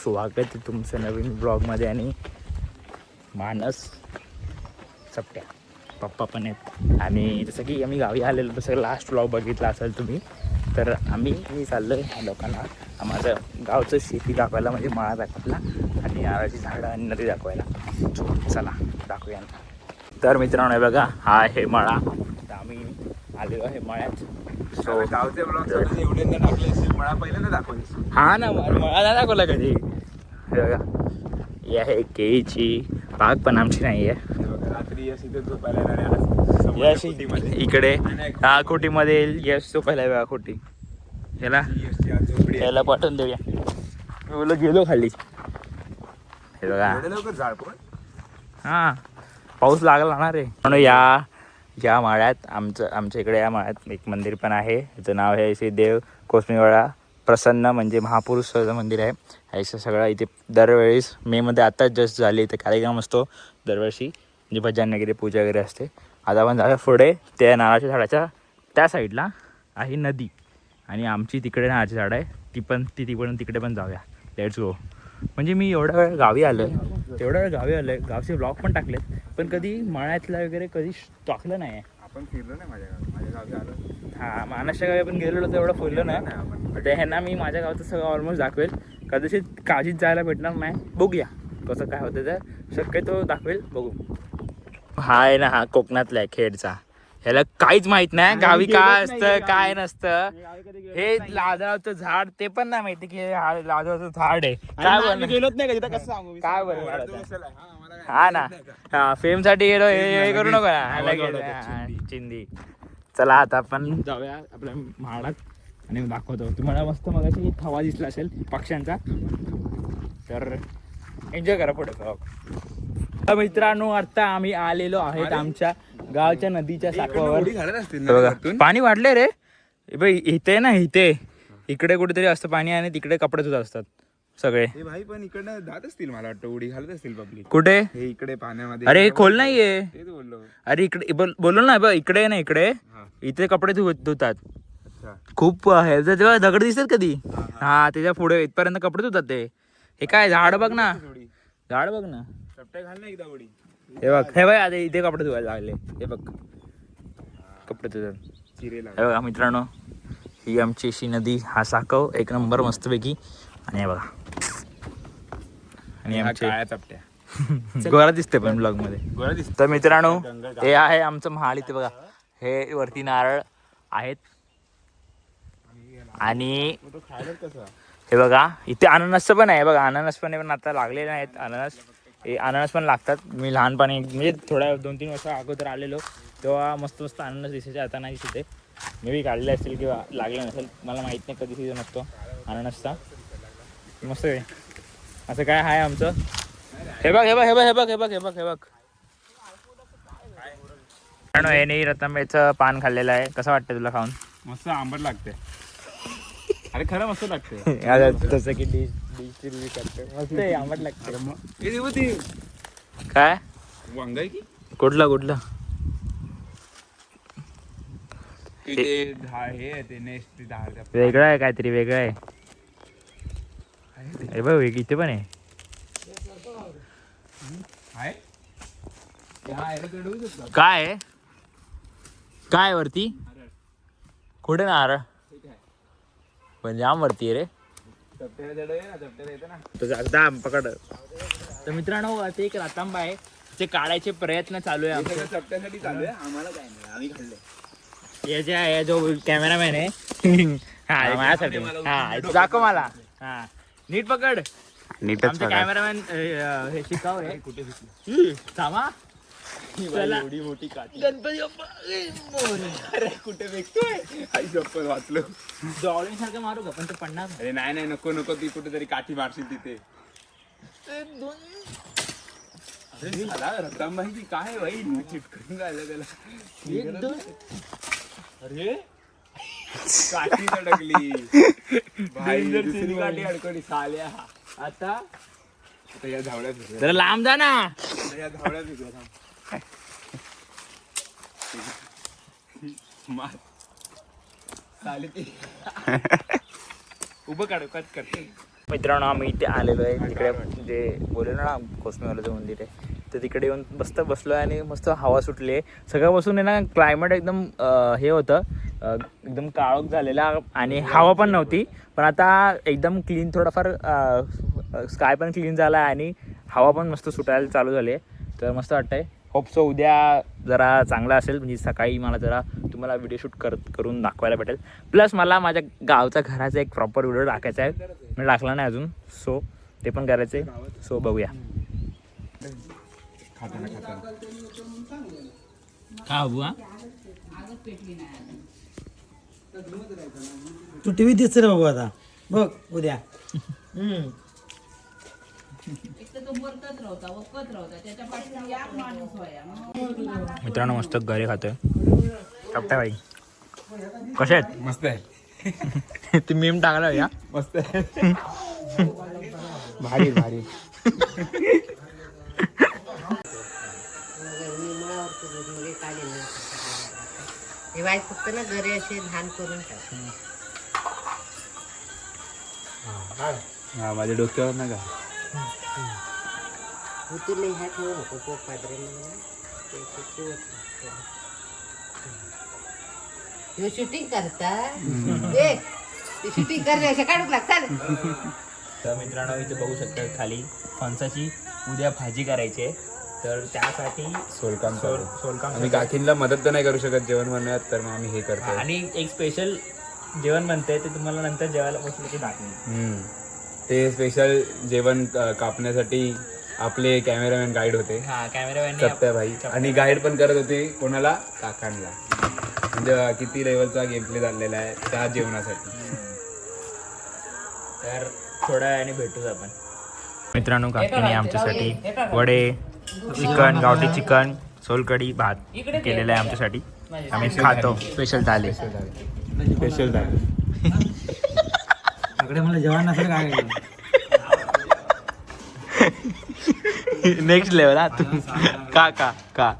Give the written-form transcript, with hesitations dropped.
स्वागत आहे तुमचं नवीन ब्लॉगमध्ये. आणि मानस चपट्या पप्पा पण आहेत. आणि जसं की आम्ही गावी आलेलो तसं लास्ट ब्लॉग बघितला असेल तुम्ही, तर मी चाललो आहे लोकांना माझं गावचं शेती दाखवायला, म्हणजे मळा दाखवायला आणि नारळाची झाडं आणि नदी दाखवायला. चला दाखवूया. तर मित्रांनो हे बघा, हा आहे मळा. तर आम्ही आलेलो आहे मळ्यात. सो गावचे ब्लॉग एवढे टाकले असेल, मळा पहिल्यांदा दाखवले. हा ना, मळा नाही दाखवला कधी. हे बघा, ही आहे केळीची बाग, पण आमची नाही आहे. रात्री यश इथे झोपायला यश इकडे हा खोटीमध्ये यश झोपायला बघा खोटी. याला पाठवून देऊया. मी बोललो गेलो खाली. हे बघा, लवकर झाड पण हा पाऊस लागला ना रे. म्हणून या माळ्यात आमच्या इकडे या माळ्यात एक मंदिर पण आहे. याचं नाव आहे श्री देव कोसमीवाडा प्रसन्न, म्हणजे महापुरुषाचं मंदिर आहे. असं सगळं इथे दरवेळेस मेमध्ये आत्ताच जस्ट झाली इथे कार्यक्रम असतो दरवर्षी, म्हणजे भजन वगैरे पूजा वगैरे असते. आता आपण जाऊया पुढे. त्या नारळाच्या झाडाच्या त्या साईडला आहे नदी, आणि आमची तिकडे नारळाची झाड आहे, तिकडे पण जाऊया. Let's go. म्हणजे मी एवढा वेळ गावी आलो आहे, गावचे ब्लॉग पण टाकलेत, पण कधी मळ्यातला वगैरे कधी टाकलं नाही आहे. आपण फिरलो नाही माझ्या गावी आलो. हां, महाराष्ट्र गावी पण गेलेलो तर एवढं फिरलो नाही. तर ह्यांना मी माझ्या गावचं सगळं ऑलमोस्ट दाखवेल. कदाचित काळजीत जायला भेटणार नाही, बघूया कसं काय होतं. तर शक्यतो दाखवेल, बघू. हा आहे ना, हा कोकणातला आहे, खेडचा. ह्याला काहीच माहित नाही गावी काय असतं काय नसतं. हे लाजळाचं झाड ते पण नाही माहिती की लाजळाचं झाड आहे. काय बोल गेलोच नाही कधी, कसं सांगू मी. काय बोलणार हा ना, हा फेम साठी गेलो हे करू नको ना चिंदी. चला आता आपण जाऊया आपल्या म्हाडात आणि दाखवतो तुम्हाला. मस्त मगाशी हवा दिसला असेल पक्ष्यांचा, तर एन्जॉय करा पुढे. मित्रांनो, आता आम्ही आलेलो आहेत आमच्या गावच्या नदीच्या साखवावर. पाणी वाढले रे बाई, इथे ना इकडे कुठेतरी असतं पाणी, आणि तिकडे कपडे धुत असतात सगळे. भाई पण इकडनं जात असतील, मला वाटतं उडी घालत असतील पब्लिक. कुठे? हे इकडे पाण्यामध्ये. अरे हे खोल नाहीये. तेच बोललो. अरे इकडे बोललो ना बघ, इकडे ना इकडे इथे कपडे धुतात. खूप तेव्हा दगड दिसतात कधी, हा त्याच्या पुढे इथपर्यंत कपडे धुतात ते. हे काय झाड बघ ना, झाड बघ ना. चपट्या घाल ना एकदा उडी. हे बघ, हे बघ आता इथे कपडे धुवायला लागले. हे बघ कपडे धुतात. हे बघा मित्रांनो, ही आमची अशी नदी, हा साकव एक नंबर मस्तपैकी. आणि हे बघा, आणि आमचे काळ्या चपट्या गोरा दिसते पण ब्लॉग मध्ये. गोळा दिसत. तर मित्रांनो, हे आहे आमचं महाल. इथे बघा, हे वरती नारळ आहेत. आणि हे बघा इथे अननसचं पण आहे. बघा अननस पण आहे, पण आता लागलेले नाहीत अननस. हे अननस पण लागतात. मी लहानपणी म्हणजे थोड्या 2-3 वर्षा अगोदर आलेलो तेव्हा मस्त अननस दिसायचे, आता नाही दिसते. मी बी काढले असतील किंवा लागले नसेल, मला माहीत नाही. कधी सीझन असतो अननसचा. मस्त आहे. असं काय आहे आमचं. हे बघ हे बघ हे बघ हे बघ हे बघ हे बघ हे बघ. याने रतांब्याचं पान खाल्लेलं आहे. कसं वाटतं तुला खाऊन? मस्त आंबट लागते. अरे खरं मस्त लागते. तसं की डिश करते, मस्त आहे, आंबट लागते. काय वांग आहे की कुठला वेगळं आहे, काहीतरी वेगळं आहे. हे बघ इथे पण आहे. काय काय वरती कुठे नारळ पण जाम वरती रे. पकड. तर मित्रांनो, ते एक रातांबा आहे, ते काढायचे प्रयत्न चालू आहे आमच्या. चपट्यासाठी चालू आहे, आम्हाला काय नाही, आम्ही खाल्ले. या जो कॅमेरामॅन आहे हा माझ्यासाठी, हा दाखव मला. हा नीट पकड. आमचा कॅमेरामॅन हे शिकाव रे. कुठे थांबा. एवढी मोठी काठी. गणपती अरे कुठे फेकतोय? आई चप्पल वाचलो. जॉलिंग सारखं मारू का, पण ते पडणार. अरे नाही नको ती कुठेतरी काठी मारशील तिथे. रतांबा की काय भाई चिटकून झालं त्याला. अरे काठी अडकली भाई, दुसरी काठी अडकली साल्या. आता या धावड्यात जरा लांब जा ना. या धावड्यात मार चालेल. उभं काढ, कट कर. मित्रांनो आम्ही इथे आलेलो आहे तिकडे जे बोललो ना कोसमेवाल्याचं मंदिर आहे तर तिकडे येऊन मस्त बसलो आहे आणि मस्त हवा सुटली आहे. सगळ्यापासून आहे ना क्लायमेट एकदम हे होतं एकदम काळोख झालेला आणि हवा पण नव्हती. पण आता एकदम क्लीन थोडाफार स्काय पण क्लीन झाला आहे आणि हवा पण मस्त सुटायला चालू झाली आहे. तर मस्त वाटतंय. होप सो उद्या जरा चांगला असेल म्हणजे सकाळी मला जरा तुम्हाला व्हिडिओ शूट करून दाखवायला भेटेल. प्लस मला माझ्या गावचा घराचा एक प्रॉपर व्हिडिओ टाकायचा आहे. मी टाकला नाही अजून सो ते पण करायचं आहे. सो बघूया का बुवा तू टीव्ही दिसत रे बाबू आता बघ उद्या मित्रांनो मस्त घरी खातोय. टपट्या बाई कशा आहेत? मस्त आहे. ते मीम टाकला या मस्त आहे. भारी भारी. फक्त ना घरी असे धान करून टाक. हा माझ्या डोक्यावर ना का तुला ह्या ठेवू नको पोप पादरे शूटिंग करता शूटिंग करणे अशा काढूक लागतात. तर मित्रांनो इथे बघू शकता खाली फणसाची उद्या भाजी करायची आहे. तर त्यासाठी सोलकाम सोलकाम आम्ही काकींना मदत तर नाही करू शकत जेवण बनवण्यात तर मग आम्ही हे करतो. आणि एक स्पेशल जेवण बनतंय ते तुम्हाला नंतर जेवायला बसलं की दाखवेन. ते स्पेशल जेवण कापण्यासाठी आपले कॅमेरामॅन गाईड होते हा कॅमेरामॅन सत्याभाई आणि गाईड पण करत होते कोणाला काकांना. म्हणजे किती लेवलचा गेम प्ले झालेला आहे त्या जेवणासाठी. तर थोड्या वेळाने भेटूच आपण. मित्रांनो काकीने आमच्यासाठी वडे चिकन गावठी चिकन सोलकढी भात केलेला आहे आमच्यासाठी. आम्ही खातो. स्पेशल थाली स्पेशल झाले. इकडे मला जेवण नसेल काय नेक्स्ट लेवल हा तू का